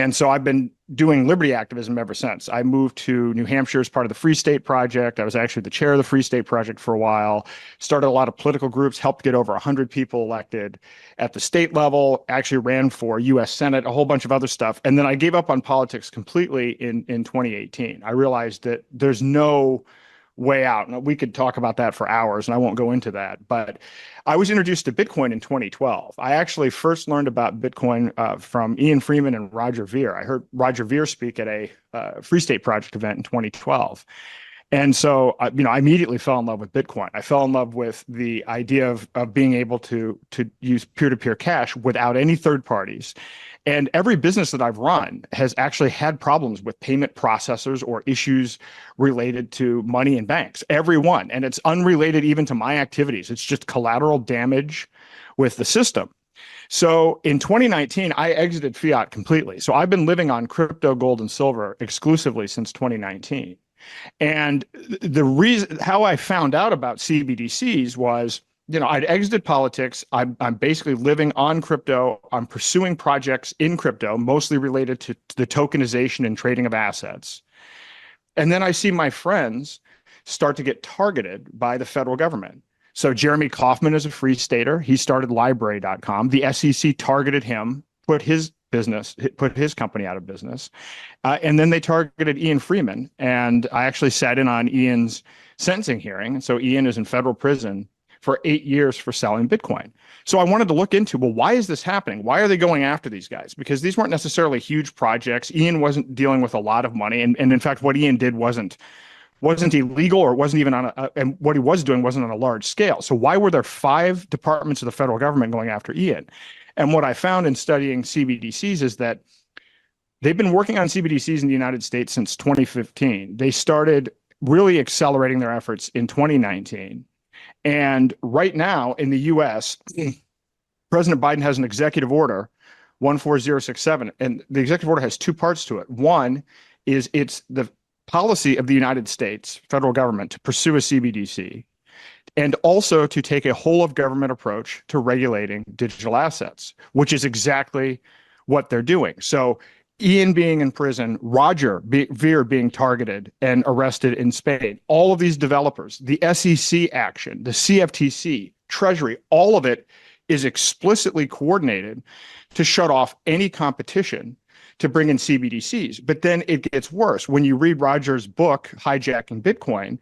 And so I've been doing liberty activism ever since. I moved to New Hampshire as part of the Free State Project. I was actually the chair of the Free State Project for a while, started a lot of political groups, helped get over 100 people elected at the state level, actually ran for US Senate, a whole bunch of other stuff. And then I gave up on politics completely in 2018. I realized that there's no way out. Now, we could talk about that for hours, and I won't go into that. But I was introduced to Bitcoin in 2012. I actually first learned about Bitcoin from Ian Freeman and Roger Ver. I heard Roger Ver speak at a Free State Project event in 2012. And so, I immediately fell in love with Bitcoin. I fell in love with the idea of being able to use peer-to-peer cash without any third parties. And every business that I've run has actually had problems with payment processors or issues related to money in banks, every one. And it's unrelated even to my activities. It's just collateral damage with the system. So in 2019, I exited fiat completely. So I've been living on crypto, gold, and silver exclusively since 2019. And the reason how I found out about CBDCs was, I'd exited politics. I'm basically living on crypto. I'm pursuing projects in crypto, mostly related to the tokenization and trading of assets. And then I see my friends start to get targeted by the federal government. So Jeremy Kauffman is a free stater. He started library.com. The SEC targeted him, put his company out of business. And then they targeted Ian Freeman. And I actually sat in on Ian's sentencing hearing. And so Ian is in federal prison for 8 years for selling Bitcoin. So I wanted to look into, well, why is this happening? Why are they going after these guys? Because these weren't necessarily huge projects. Ian wasn't dealing with a lot of money. And in fact, what Ian did wasn't illegal, or wasn't even and what he was doing wasn't on a large scale. So why were there 5 departments of the federal government going after Ian? And what I found in studying CBDCs is that they've been working on CBDCs in the United States since 2015. They started really accelerating their efforts in 2019. And right now in the US, President Biden has an executive order, 14067, and the executive order has 2 parts to it. One is it's the policy of the United States federal government to pursue a CBDC, and also to take a whole of government approach to regulating digital assets, which is exactly what they're doing. So Ian being in prison, Roger Ver being targeted and arrested in Spain, all of these developers, the SEC action, the CFTC, Treasury, all of it is explicitly coordinated to shut off any competition to bring in CBDCs. But then it gets worse. When you read Roger's book, Hijacking Bitcoin,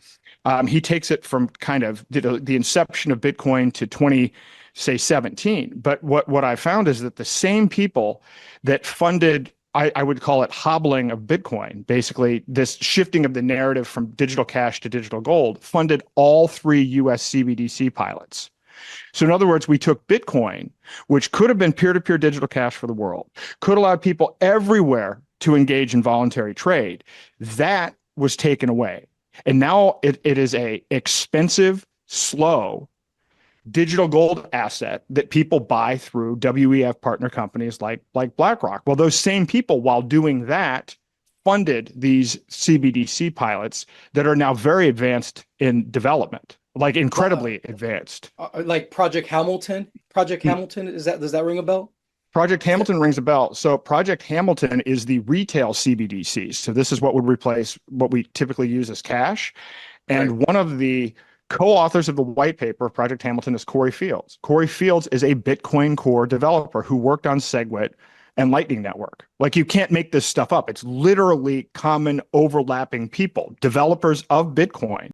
he takes it from kind of the inception of Bitcoin to 2017. But what I found is that the same people that funded, I would call it hobbling of Bitcoin, basically this shifting of the narrative from digital cash to digital gold, funded all 3 US CBDC pilots. So in other words, we took Bitcoin, which could have been peer-to-peer digital cash for the world, could allow people everywhere to engage in voluntary trade. That was taken away. And now it is a expensive, slow digital gold asset that people buy through WEF partner companies like BlackRock. Well, those same people, while doing that, funded these CBDC pilots that are now very advanced in development, like incredibly advanced. Like Project Hamilton. Project Hamilton, does that ring a bell? Project Hamilton rings a bell. So Project Hamilton is the retail CBDC. So this is what would replace what we typically use as cash. And one of the co-authors of the white paper of Project Hamilton is Corey Fields. Corey Fields is a Bitcoin Core developer who worked on SegWit and Lightning Network. Like, you can't make this stuff up. It's literally common overlapping people, developers of Bitcoin.